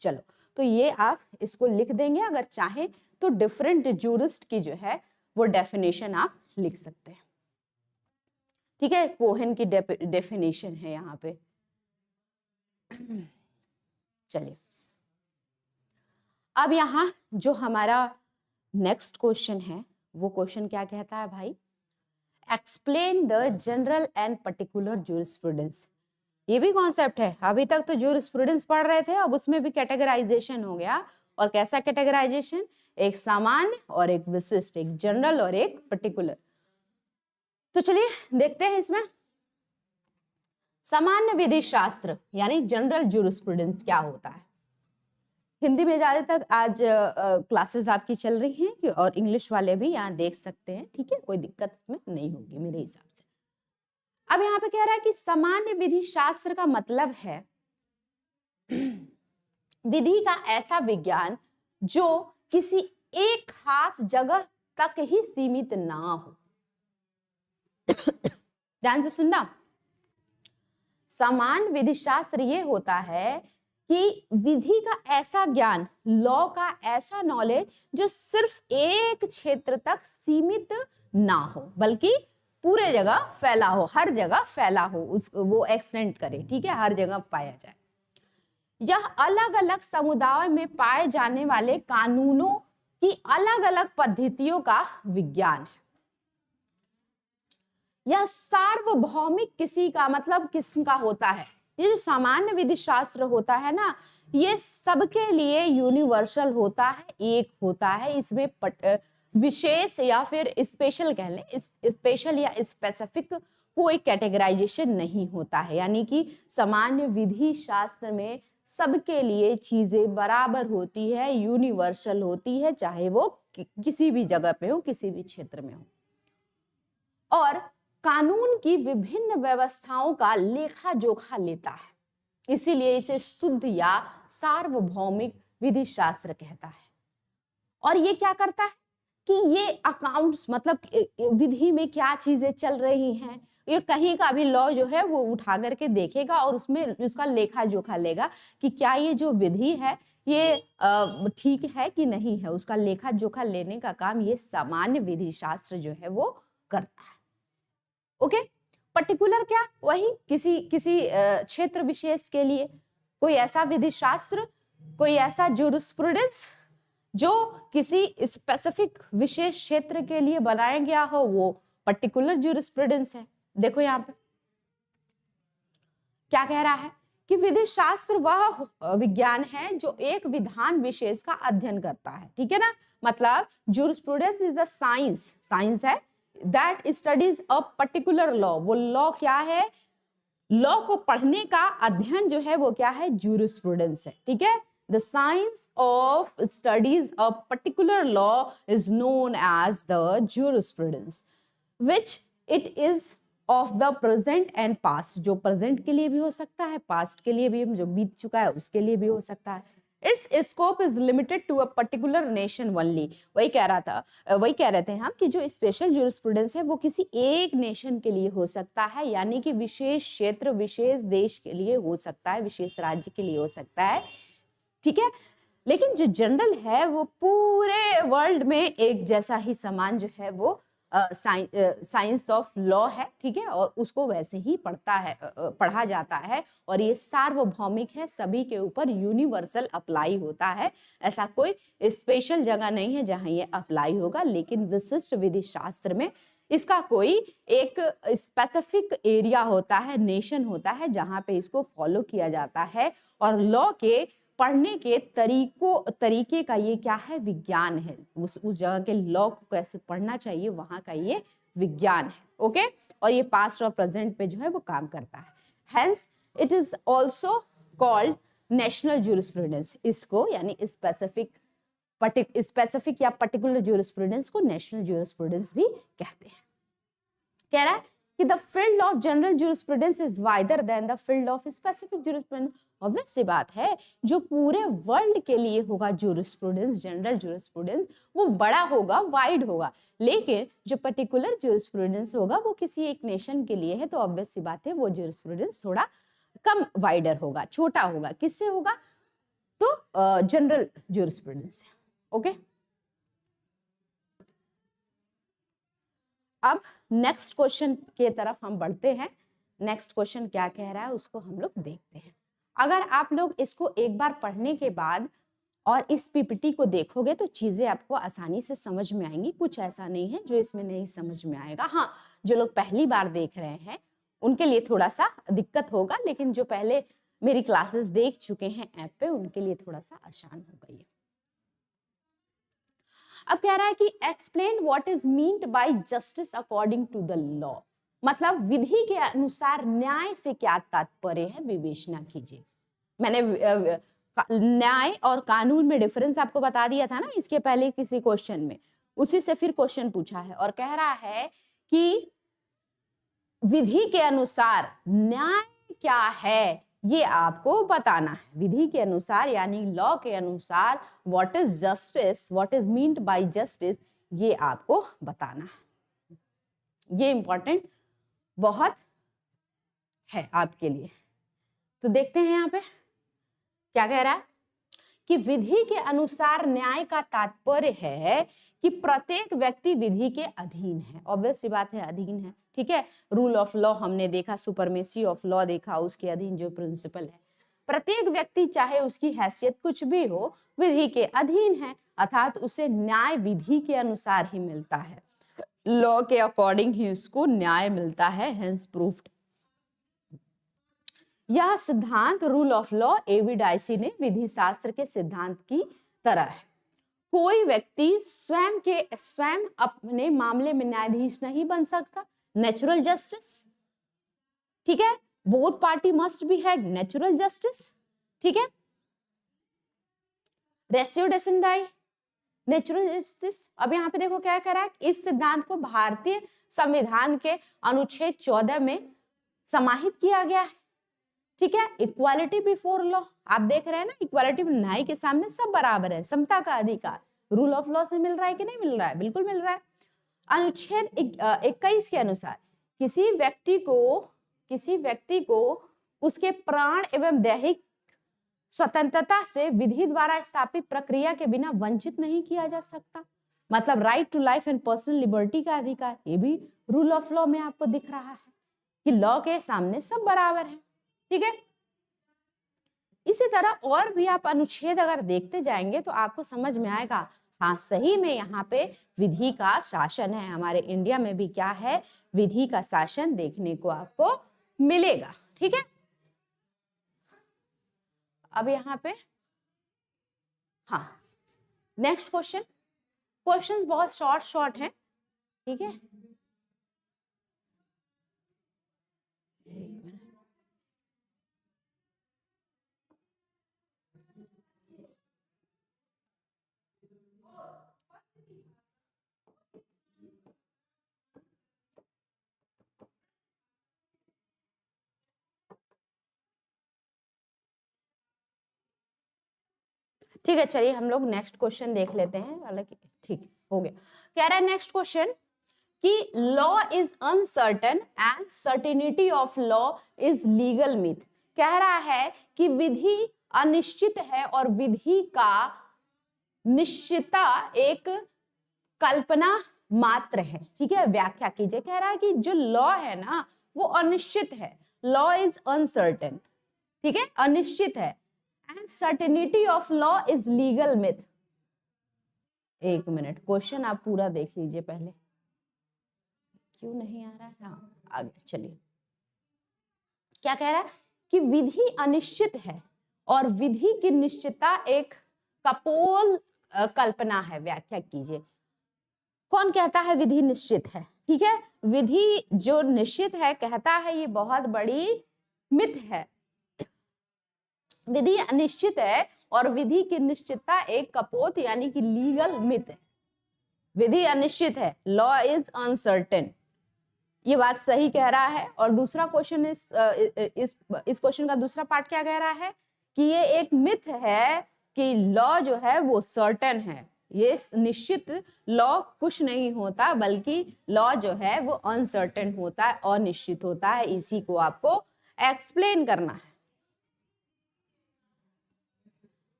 चलो, तो ये आप इसको लिख देंगे। अगर चाहे तो डिफरेंट जूरिस्ट की जो है वो डेफिनेशन आप लिख सकते हैं। ठीक है, कोहेन की डेफिनेशन है यहाँ पे। चलिए, अब यहाँ जो हमारा नेक्स्ट क्वेश्चन है, वो क्वेश्चन क्या कहता है भाई, explain the general and particular jurisprudence. ये भी कॉन्सेप्ट है। अभी तक तो जूरिस्प्रूडेंस पढ़ रहे थे, अब उसमें भी कैटेगराइजेशन हो गया। और कैसा कैटेगराइजेशन, एक सामान्य और एक विशिष्ट, एक जनरल और एक पर्टिकुलर। तो चलिए देखते हैं इसमें सामान्य विधि शास्त्र यानी जनरल जूरिस्प्रूडेंस क्या होता है। हिंदी में ज्यादातर आज क्लासेस आपकी चल रही हैं और इंग्लिश वाले भी यहाँ देख सकते हैं। ठीक है, कोई दिक्कत इसमें नहीं होगी मेरे हिसाब से। अब यहाँ पे कह रहा है कि सामान्य विधि शास्त्र का मतलब है विधि का ऐसा विज्ञान जो किसी एक खास जगह तक ही सीमित ना हो। ध्यान से सुनना, सामान्य विधि शास्त्र ये होता है कि विधि का ऐसा ज्ञान, लॉ का ऐसा नॉलेज जो सिर्फ एक क्षेत्र तक सीमित ना हो, बल्कि पूरे जगह फैला हो, हर जगह फैला हो, वो एक्सटेंड करे। ठीक है, हर जगह पाया जाए। यह अलग अलग समुदायों में पाए जाने वाले कानूनों की अलग अलग पद्धतियों का विज्ञान है। यह सार्वभौमिक किसी का मतलब किस्म का होता है। ये जो सामान्य विधि शास्त्र होता है ना, ये सबके लिए यूनिवर्सल होता है, एक होता है। इसमें विशेष या फिर स्पेशल कह लें, स्पेशल या स्पेसिफिक कोई कैटेगराइजेशन नहीं होता है। यानी कि सामान्य विधि शास्त्र में सबके लिए चीजें बराबर होती है, यूनिवर्सल होती है, चाहे वो किसी भी जगह पे हो, किसी भी क्षेत्र में हो। और कानून की विभिन्न व्यवस्थाओं का लेखा जोखा लेता है, इसीलिए इसे शुद्ध या सार्वभौमिक विधि शास्त्र कहता है। और ये क्या करता है कि ये अकाउंट्स, मतलब विधि में क्या चीजें चल रही हैं, ये कहीं का भी लॉ जो है वो उठा करके देखेगा और उसमें उसका लेखा जोखा लेगा कि क्या ये जो विधि है ये ठीक है कि नहीं है। उसका लेखा जोखा लेने का काम ये सामान्य विधि शास्त्र जो है वो करता है। ओके, पर्टिकुलर क्या, वही किसी क्षेत्र विशेष के लिए कोई ऐसा विधि शास्त्र, कोई ऐसा जूरिस्प्रूडेंस जो किसी स्पेसिफिक विशेष क्षेत्र के लिए बनाया गया हो, वो पर्टिकुलर जूरिस्प्रूडेंस है। देखो यहाँ पे क्या कह रहा है कि विधि शास्त्र वह विज्ञान है जो एक विधान विशेष का अध्ययन करता है। ठीक है ना, मतलब जूरिस्प्रूडेंस इज द साइंस है that studies a particular law। वो लॉ क्या है, लॉ को पढ़ने का अध्ययन जो है वो क्या है, जूरिस्प्रूडेंस है। ठीक है, the science of studies a particular law is known as the jurisprudence which it is of the present and past। जो प्रेजेंट के लिए भी हो सकता है, पास्ट के लिए भी, जो बीत चुका है उसके लिए भी हो सकता है। Its scope is limited to a particular nation only। वही कह रहे थे हम कि जो स्पेशल जूरिस्प्रूडेंस है वो किसी एक नेशन के लिए हो सकता है, यानी कि विशेष क्षेत्र, विशेष देश के लिए हो सकता है, विशेष राज्य के लिए हो सकता है। ठीक है, लेकिन जो जनरल है वो पूरे वर्ल्ड में एक जैसा ही समान जो है वो साइंस ऑफ लॉ है। ठीक है, और उसको वैसे ही पढ़ा जाता है और ये सार्वभौमिक है, सभी के ऊपर यूनिवर्सल अप्लाई होता है। ऐसा कोई स्पेशल जगह नहीं है जहां ये अप्लाई होगा, लेकिन विशिष्ट विधि शास्त्र में इसका कोई एक स्पेसिफिक एरिया होता है, नेशन होता है जहां पे इसको फॉलो किया जाता है, और लॉ के पढ़ने के तरीके का ये क्या है, विज्ञान है। उस जगह के लॉ को कैसे पढ़ना चाहिए वहां का ये विज्ञान है। ओके, और ये पास्ट और प्रेजेंट पे जो है वो काम करता है। Hence it is also called national jurisprudence. इसको यानी स्पेसिफिक या पर्टिकुलर ज्यूरिस्प्रूडेंस को नेशनल ज्यूरिस्प्रूडेंस भी कहते हैं। कह रहा है कि the field of general jurisprudence is wider than the field of specific jurisprudence. Obvious सी बात है, जो पूरे वर्ल्ड के लिए होगा ज्यूरिस्प्रूडेंस, जनरल ज्यूरिस्प्रूडेंस, वो बड़ा होगा, वाइड होगा। लेकिन जो पर्टिकुलर ज्यूरिस्प्रूडेंस होगा वो किसी एक नेशन के लिए है, तो ऑब्वियस सी बात है वो ज्यूरिस्प्रूडेंस थोड़ा कम वाइडर होगा, छोटा होगा। किससे होगा? तो जनरल ज्यूरिस्प्रूडेंस से। ओके, अब नेक्स्ट क्वेश्चन के तरफ हम बढ़ते हैं। नेक्स्ट क्वेश्चन क्या कह रहा है उसको हम लोग देखते हैं। अगर आप लोग इसको एक बार पढ़ने के बाद और इस पीपीटी को देखोगे तो चीजें आपको आसानी से समझ में आएंगी। कुछ ऐसा नहीं है जो इसमें नहीं समझ में आएगा। हाँ, जो लोग पहली बार देख रहे हैं उनके लिए थोड़ा सा दिक्कत होगा, लेकिन जो पहले मेरी क्लासेस देख चुके हैं ऐप पे उनके लिए थोड़ा सा आसान होगा ये। अब कह रहा है कि explain what is meant by justice according to the law. मतलब विधि के अनुसार न्याय से क्या तात्पर्य है, विवेचना कीजिए। मैंने न्याय और कानून में डिफरेंस आपको बता दिया था ना इसके पहले किसी क्वेश्चन में, उसी से फिर क्वेश्चन पूछा है और कह रहा है कि विधि के अनुसार न्याय क्या है ये आपको बताना है। विधि के अनुसार यानी लॉ के अनुसार what is justice, what is meant by justice, ये आपको बताना है। ये इंपॉर्टेंट बहुत है आपके लिए। तो देखते हैं यहाँ पे क्या कह रहा है कि विधि के अनुसार न्याय का तात्पर्य है कि प्रत्येक व्यक्ति विधि के अधीन है। ऑब्वियस सी बात है, अधीन है। ठीक है, रूल ऑफ लॉ हमने देखा, सुपरमेसी ऑफ लॉ देखा, उसके अधीन जो प्रिंसिपल है। प्रत्येक व्यक्ति चाहे उसकी हैसियत कुछ भी हो विधि के अधीन है, अर्थात उसे न्याय विधि के अनुसार ही मिलता है, लॉ के अकॉर्डिंग ही उसको न्याय मिलता है। Hence proved. यह सिद्धांत rule of law A V Dicey ने विधि शास्त्र के सिद्धांत की तरह है। कोई व्यक्ति स्वयं अपने मामले में न्यायाधीश नहीं बन सकता, नेचुरल जस्टिस। ठीक है, both party must be had natural justice. ठीक है, रेशियो डेसिंडाई नेचुरल जस्टिस। अब यहाँ पे देखो क्या कह रहा है, इस सिद्धांत को भारतीय संविधान के अनुच्छेद 14 में समाहित किया गया है। ठीक है, इक्वालिटी बिफोर लॉ, आप देख रहे हैं ना, इक्वालिटी, न्याय के सामने सब बराबर है, समता का अधिकार रूल ऑफ लॉ से मिल रहा है कि नहीं मिल रहा है? बिल्कुल मिल रहा है। अनुच्छेद 21 के अनुसार किसी व्यक्ति को उसके प्राण एवं दैहिक स्वतंत्रता से विधि द्वारा स्थापित प्रक्रिया के बिना वंचित नहीं किया जा सकता। मतलब right to life and personal liberty का अधिकार, ये भी रूल ऑफ लॉ में आपको दिख रहा है कि लॉ के सामने सब बराबर है। ठीक है, इसी तरह और भी आप अनुच्छेद अगर देखते जाएंगे तो आपको समझ में आएगा, हाँ सही में यहाँ पे विधि का शासन है। हमारे इंडिया में भी क्या है, विधि का शासन देखने को आपको मिलेगा। ठीक है, अब यहाँ पे हाँ नेक्स्ट क्वेश्चंस बहुत शॉर्ट हैं। ठीक है, ठीक है, चलिए हम लोग नेक्स्ट क्वेश्चन देख लेते हैं। हालांकि ठीक हो गया। कह रहा है नेक्स्ट क्वेश्चन कि law is uncertain and certainty of law is legal myth. कह रहा है कि विधि अनिश्चित है और विधि का निश्चितता एक कल्पना मात्र है। ठीक है, व्याख्या कीजिए। कह रहा है कि जो लॉ है ना वो अनिश्चित है, लॉ इज अनसर्टेन। ठीक है, अनिश्चित है, and certainty of law is legal myth. एक मिनट, क्वेश्चन आप पूरा देख लीजिए पहले। क्यों नहीं आ रहा है? हाँ आ गया, चलिए। क्या कह रहा है कि विधि अनिश्चित है और विधि की निश्चितता एक कपोल कल्पना है। व्याख्या कीजिए। कौन कहता है विधि निश्चित है? ठीक है, विधि जो निश्चित है कहता है ये बहुत बड़ी मिथ है। विधि अनिश्चित है और विधि की निश्चितता एक कपोत यानी कि लीगल मिथ है। विधि अनिश्चित है, लॉ इज अनसर्टेन, ये बात सही कह रहा है। और दूसरा क्वेश्चन इस क्वेश्चन का दूसरा पार्ट क्या कह रहा है कि ये एक मिथ है कि लॉ जो है वो सर्टेन है। ये निश्चित लॉ कुछ नहीं होता, बल्कि लॉ जो है वो अनसर्टेन होता है, अनिश्चित होता है। इसी को आपको एक्सप्लेन करना है।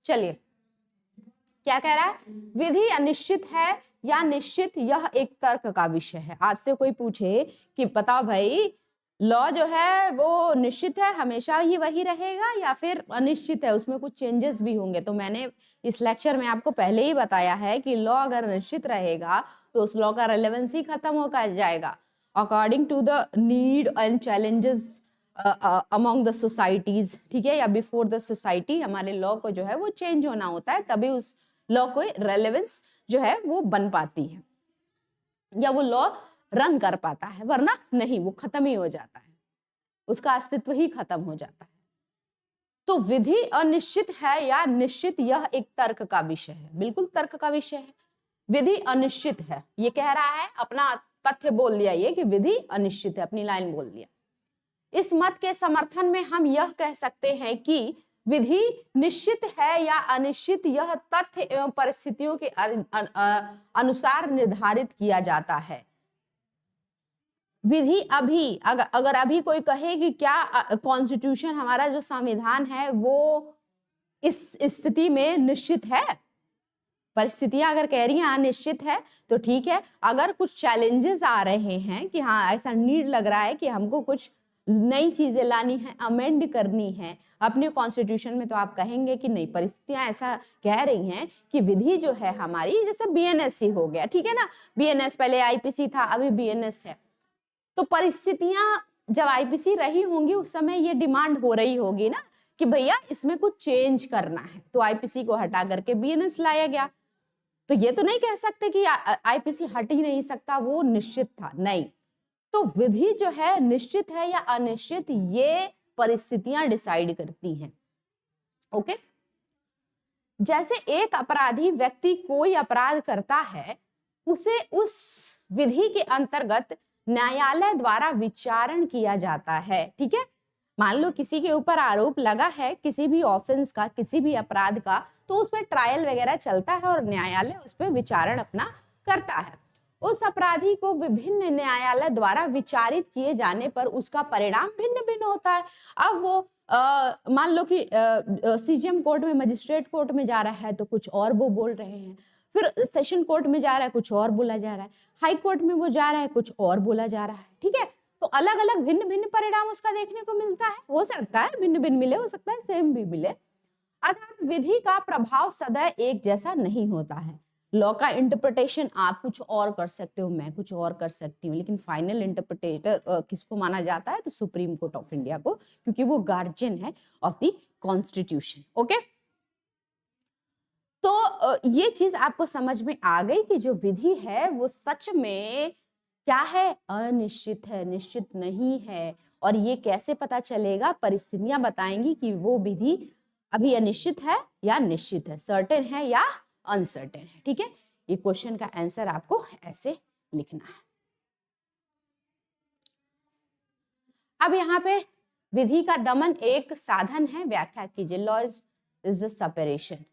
चलिए, क्या कह रहा है? विधि अनिश्चित है या निश्चित, यह एक तर्क का विषय है। आपसे कोई पूछे कि बताओ भाई, लॉ जो है वो निश्चित है, हमेशा ही वही रहेगा, या फिर अनिश्चित है, उसमें कुछ चेंजेस भी होंगे? तो मैंने इस लेक्चर में आपको पहले ही बताया है कि लॉ अगर निश्चित रहेगा तो उस लॉ का रेलेवेंस ही खत्म होकर जाएगा। According to the need and challenges among the societies, ठीक है, या बिफोर द सोसाइटी, हमारे लॉ को जो है वो चेंज होना होता है, तभी उस लॉ को रेलेवेंस जो है वो बन पाती है, या वो लॉ रन कर पाता है, वरना नहीं, वो खत्म ही हो जाता है, उसका अस्तित्व ही खत्म हो जाता है। तो विधि अनिश्चित है या निश्चित, यह एक तर्क का विषय है। बिल्कुल तर्क का विषय है। विधि अनिश्चित है, ये कह रहा है, अपना तथ्य बोल दिया ये कि विधि अनिश्चित है, अपनी लाइन बोल दिया। इस मत के समर्थन में हम यह कह सकते हैं कि विधि निश्चित है या अनिश्चित, यह तथ्य एवं परिस्थितियों के अनुसार निर्धारित किया जाता है। विधि अभी अगर अभी कोई कहे कि क्या कॉन्स्टिट्यूशन, हमारा जो संविधान है, वो इस स्थिति में निश्चित है, परिस्थितियां अगर कह रही हैं अनिश्चित है, तो ठीक है। अगर कुछ चैलेंजेस आ रहे हैं कि हाँ ऐसा नीड लग रहा है कि हमको कुछ नई चीजें लानी है, अमेंड करनी है अपने कॉन्स्टिट्यूशन में, तो आप कहेंगे कि नहीं, परिस्थितियां ऐसा कह रही हैं कि विधि जो है हमारी, जैसे बीएनएस ही हो गया, ठीक है ना, बीएनएस पहले आईपीसी था, अभी बीएनएस है, तो परिस्थितियां जब आईपीसी रही होंगी उस समय ये डिमांड हो रही होगी ना कि भैया इसमें कुछ चेंज करना है, तो आईपीसी को हटा करके बीएनएस लाया गया। तो ये तो नहीं कह सकते कि आईपीसी हट ही नहीं सकता, वो निश्चित था, नहीं। तो विधि जो है निश्चित है या अनिश्चित, ये परिस्थितियां डिसाइड करती हैं। ओके, जैसे एक अपराधी व्यक्ति कोई अपराध करता है, उसे उस विधि के अंतर्गत न्यायालय द्वारा विचारण किया जाता है, ठीक है। मान लो किसी के ऊपर आरोप लगा है किसी भी ऑफेंस का, किसी भी अपराध का, तो उसमें ट्रायल वगैरह चलता है और न्यायालय उस पर विचारण अपना करता है। उस अपराधी को विभिन्न न्यायालय द्वारा विचारित किए जाने पर उसका परिणाम भिन्न भिन्न होता है। अब वो मान लो कि सीजीएम कोर्ट में, मजिस्ट्रेट कोर्ट में जा रहा है तो कुछ और वो बोल रहे हैं, फिर सेशन कोर्ट में जा रहा है कुछ और बोला जा रहा है, हाई कोर्ट में वो जा रहा है कुछ और बोला जा रहा है, ठीक है। तो अलग अलग भिन्न भिन्न परिणाम उसका देखने को मिलता है। हो सकता है भिन्न भिन्न मिले, हो सकता है सेम भी मिले। अर्थात विधि का प्रभाव सदैव एक जैसा नहीं होता है। लॉ का इंटरप्रिटेशन आप कुछ और कर सकते हो, मैं कुछ और कर सकती हूँ, लेकिन फाइनल इंटरप्रिटेटर किसको माना जाता है? तो सुप्रीम कोर्ट ऑफ इंडिया को, क्योंकि वो गार्जियन है ऑफ द कॉन्स्टिट्यूशन। ओके, तो ये चीज आपको समझ में आ गई कि जो विधि है वो सच में क्या है? अनिश्चित है, निश्चित नहीं है। और ये कैसे पता चलेगा? परिस्थितियां बताएंगी कि वो विधि अभी अनिश्चित है या निश्चित है, सर्टेन है या अनसर्टेन है, ठीक है। ये क्वेश्चन का आंसर आपको ऐसे लिखना है। अब यहाँ पे विधि का दमन एक साधन है, व्याख्या कीजिए। Law is the separation.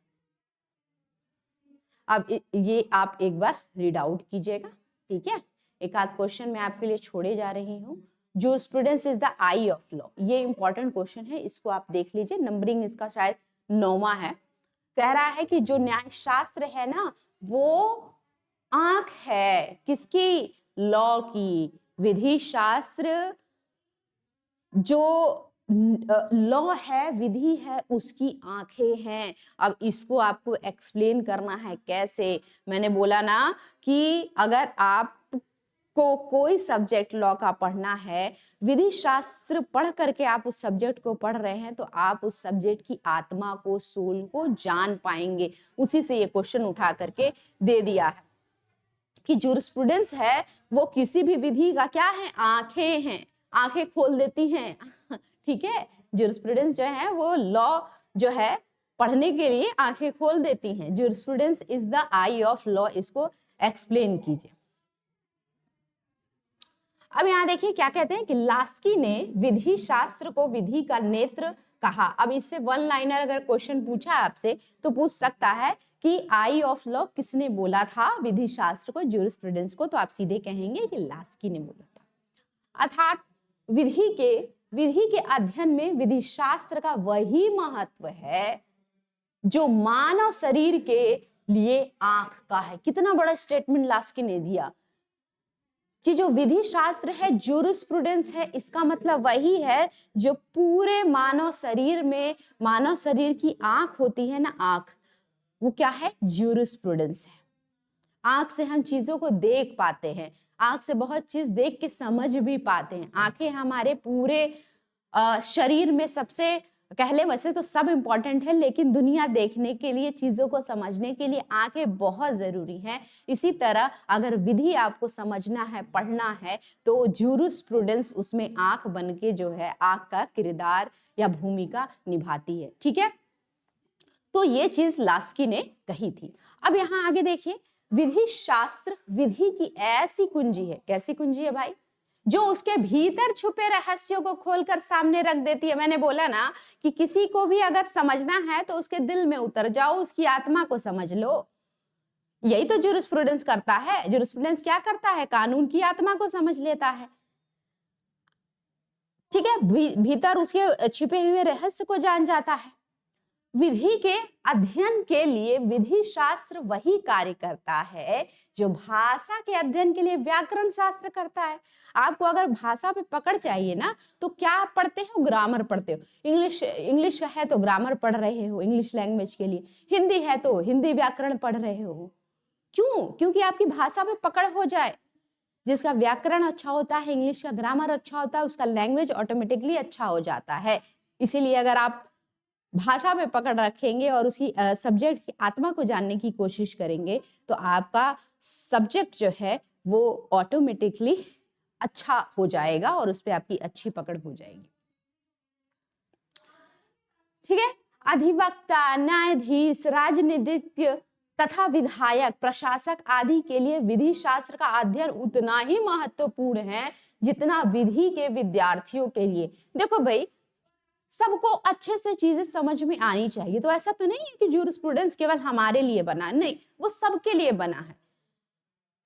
अब ये आप एक बार रीड आउट कीजिएगा, ठीक है। एक आध क्वेश्चन मैं आपके लिए छोड़े जा रही हूँ। Jurisprudence is the I of law, ये इंपॉर्टेंट क्वेश्चन है, इसको आप देख लीजिए। नंबरिंग इसका शायद 9वां है। कह रहा है कि जो न्याय शास्त्र है ना, वो आंख है किसकी? लॉ की। विधि शास्त्र जो लॉ है, विधि है, उसकी आंखें हैं। अब इसको आपको एक्सप्लेन करना है कैसे। मैंने बोला ना कि अगर आप को कोई सब्जेक्ट लॉ का पढ़ना है, विधि शास्त्र पढ़ करके आप उस सब्जेक्ट को पढ़ रहे हैं, तो आप उस सब्जेक्ट की आत्मा को, सोल को जान पाएंगे। उसी से ये क्वेश्चन उठा करके दे दिया है कि जूरिस्प्रूडेंस है वो किसी भी विधि का क्या है, आंखें हैं, आंखें खोल देती हैं। ठीक है, जूरिस्प्रूडेंस जो है वो लॉ जो है पढ़ने के लिए आंखें खोल देती हैं। Jurisprudence is the I of law, इसको एक्सप्लेन कीजिए। अब यहाँ देखिए क्या कहते हैं कि लास्की ने विधि शास्त्र को विधि का नेत्र कहा। अब इससे वन लाइनर अगर क्वेश्चन पूछा आपसे तो पूछ सकता है कि आई ऑफ लॉ किसने बोला था विधि शास्त्र को, जूरिस्प्रूडेंस को, तो आप सीधे कहेंगे कि लास्की ने बोला था। अर्थात विधि के अध्ययन में विधि शास्त्र का वही महत्व है जो मानव शरीर के लिए आंख का है। कितना बड़ा स्टेटमेंट लास्की ने दिया कि जो विधि शास्त्र है, जूरिस्प्रूडेंस है, इसका मतलब वही है जो पूरे मानव शरीर में, मानव शरीर की आंख होती है ना, आंख, वो क्या है, जूरिस्प्रूडेंस है। आंख से हम चीजों को देख पाते हैं, आंख से बहुत चीज देख के समझ भी पाते हैं। आंखें हमारे पूरे शरीर में सबसे, कह ले वैसे तो सब इंपॉर्टेंट है, लेकिन दुनिया देखने के लिए, चीजों को समझने के लिए आंखें बहुत जरूरी हैं। इसी तरह अगर विधि आपको समझना है, पढ़ना है, तो जूरिस्प्रूडेंस उसमें आंख बन के जो है आंख का किरदार या भूमिका निभाती है। ठीक है, तो ये चीज लास्की ने कही थी। अब यहाँ आगे देखिए, विधि शास्त्र विधि की ऐसी कुंजी है, कैसी कुंजी है भाई, जो उसके भीतर छुपे रहस्यों को खोलकर सामने रख देती है। मैंने बोला ना कि किसी को भी अगर समझना है तो उसके दिल में उतर जाओ, उसकी आत्मा को समझ लो। यही तो जूरिस्प्रूडेंस करता है। जूरिस्प्रूडेंस क्या करता है, कानून की आत्मा को समझ लेता है। ठीक है, भीतर उसके छिपे हुए रहस्य को जान जाता है। विधि के अध्ययन के लिए विधि शास्त्र वही कार्य करता है जो भाषा के अध्ययन के लिए व्याकरण शास्त्र करता है। आपको अगर भाषा पे पकड़ चाहिए ना, तो क्या आप पढ़ते हो, ग्रामर पढ़ते हो। इंग्लिश है तो ग्रामर पढ़ रहे हो इंग्लिश लैंग्वेज के लिए, हिंदी है तो हिंदी व्याकरण पढ़ रहे हो। क्यों? क्योंकि आपकी भाषा पे पकड़ हो जाए। जिसका व्याकरण अच्छा होता है, इंग्लिश का ग्रामर अच्छा होता है, उसका लैंग्वेज ऑटोमेटिकली अच्छा हो जाता है। इसीलिए अगर आप भाषा पे पकड़ रखेंगे और उसी सब्जेक्ट की आत्मा को जानने की कोशिश करेंगे, तो आपका सब्जेक्ट जो है वो ऑटोमेटिकली अच्छा हो जाएगा और उस पर आपकी अच्छी पकड़ हो जाएगी। ठीक है, अधिवक्ता, न्यायाधीश, राजनीतिज्ञ तथा विधायक, प्रशासक आदि के लिए विधि शास्त्र का अध्ययन उतना ही महत्वपूर्ण है जितना विधि के विद्यार्थियों के लिए। देखो भाई, सबको अच्छे से चीजें समझ में आनी चाहिए। तो ऐसा तो नहीं है कि जूरिस्प्रूडेंस केवल हमारे लिए बना, नहीं, वो सबके लिए बना है।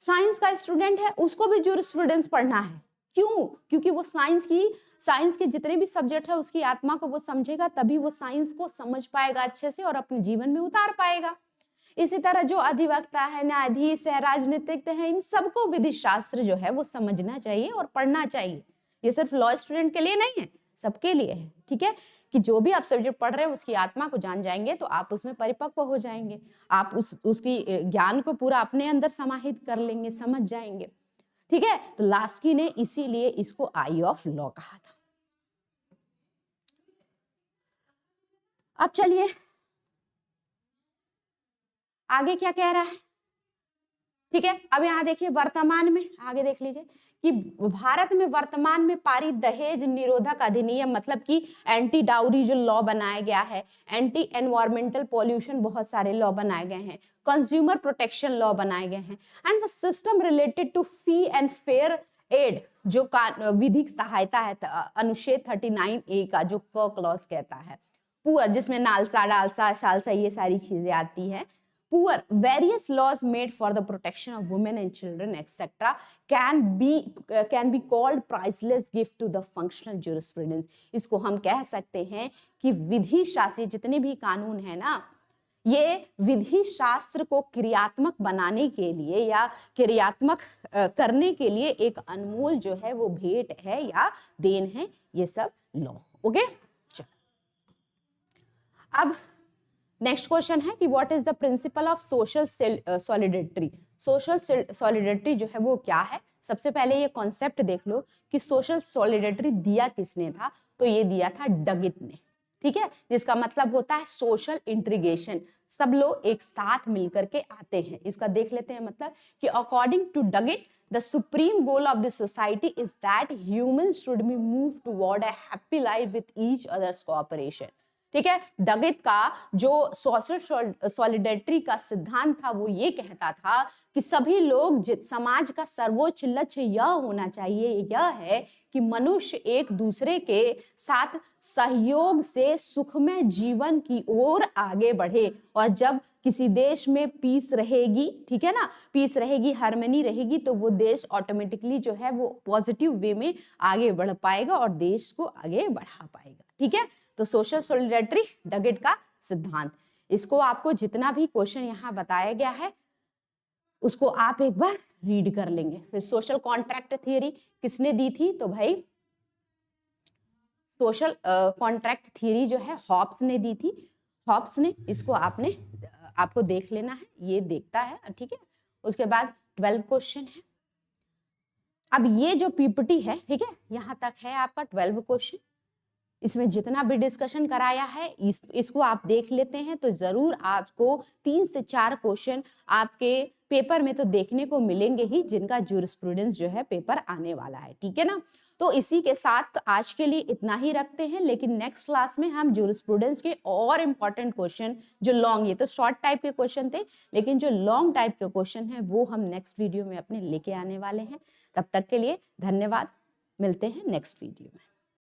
साइंस का स्टूडेंट है, उसको भी जूरिस्प्रूडेंस पढ़ना है। क्यों? क्योंकि वो साइंस के जितने भी सब्जेक्ट है उसकी आत्मा को वो समझेगा, तभी वो साइंस को समझ पाएगा अच्छे से और अपने जीवन में उतार पाएगा। इसी तरह जो अधिवक्ता है, न्यायाधीश है, राजनीतिक है, इन सबको विधि शास्त्र जो है वो समझना चाहिए और पढ़ना चाहिए। ये सिर्फ लॉ स्टूडेंट के लिए नहीं है, सबके लिए है। ठीक है, कि जो भी आप सब्जेक्ट पढ़ रहे हैं उसकी आत्मा को जान जाएंगे तो आप उसमें परिपक्व हो जाएंगे, आप उसकी ज्ञान को पूरा अपने अंदर समाहित कर लेंगे, समझ जाएंगे। ठीक है, तो लास्की ने इसीलिए इसको आई ऑफ लॉ कहा था। अब चलिए आगे क्या कह रहा है। ठीक है, अब यहाँ देखिए वर्तमान में, आगे देख लीजिए कि भारत में वर्तमान में पारित दहेज निरोधक अधिनियम, मतलब कि एंटी डाउरी जो लॉ बनाया गया है, एंटी एनवायरमेंटल पॉल्यूशन बहुत सारे लॉ बनाए गए हैं, कंज्यूमर प्रोटेक्शन लॉ बनाए गए हैं, and the system related to fee and fair aid, जो विधिक सहायता है, अनुच्छेद 39A का जो क क्लॉज कहता है, पुअर, जिसमें नालसा, डालसा, सालसा, ये सारी चीजें आती हैं। Poor, various laws made for the protection of women and children, etc., can be called priceless gift to the functional jurisprudence. इसको हम कह सकते हैं कि विधि शास्त्र, जितने भी कानून है ना, ये विधि शास्त्र को क्रियात्मक बनाने के लिए या क्रियात्मक करने के लिए एक अनमोल जो है वो भेंट है या देन है, ये सब लॉ। ओके, अब नेक्स्ट क्वेश्चन है कि what is the principle of social solidarity. Social solidarity जो है वो क्या है। सबसे पहले ये कॉन्सेप्ट देख लो कि सोशल सॉलिडेरिटी दिया किसने था, तो ये दिया था डगिट ने, ठीक है, जिसका मतलब होता है सोशल इंटीग्रेशन, सब लोग एक साथ मिलकर के आते हैं। इसका देख लेते हैं मतलब कि according to Duguit the supreme goal of the society is that humans should be move toward a happy life with each others cooperation, ठीक है। डगिट का जो सोशल सॉलिडेरिटी का सिद्धांत था वो ये कहता था कि सभी लोग समाज का सर्वोच्च लक्ष्य यह होना चाहिए, यह है कि मनुष्य एक दूसरे के साथ सहयोग से सुखमय जीवन की ओर आगे बढ़े। और जब किसी देश में पीस रहेगी, ठीक है ना, पीस रहेगी, हार्मनी रहेगी, तो वो देश ऑटोमेटिकली जो है वो पॉजिटिव वे में आगे बढ़ पाएगा और देश को आगे बढ़ा पाएगा, ठीक है। तो सोशल सॉलिडेरिटी डगिट का सिद्धांत, इसको आपको जितना भी क्वेश्चन यहाँ बताया गया है उसको आप एक बार रीड कर लेंगे। फिर सोशल कॉन्ट्रैक्ट थियरी किसने दी थी, तो भाई सोशल कॉन्ट्रैक्ट थियरी जो है हॉब्स ने दी थी। हॉब्स ने, इसको आपको देख लेना है, ये देखता है, ठीक है। उसके बाद 12 क्वेश्चन है। अब ये जो पीपीटी है, ठीक है, यहाँ तक है आपका 12 क्वेश्चन। इसमें जितना भी डिस्कशन कराया है इसको आप देख लेते हैं तो जरूर आपको 3 से 4 क्वेश्चन आपके पेपर में तो देखने को मिलेंगे ही, जिनका ज्यूरिस्प्रूडेंस जो है पेपर आने वाला है, ठीक है ना। तो इसी के साथ आज के लिए इतना ही रखते हैं, लेकिन नेक्स्ट क्लास में हम ज्यूरिस्प्रूडेंस के और इम्पॉर्टेंट क्वेश्चन जो लॉन्ग, ये तो शॉर्ट टाइप के क्वेश्चन थे, लेकिन जो लॉन्ग टाइप के क्वेश्चन है वो हम नेक्स्ट वीडियो में अपने लेके आने वाले हैं। तब तक के लिए धन्यवाद, मिलते हैं नेक्स्ट वीडियो में।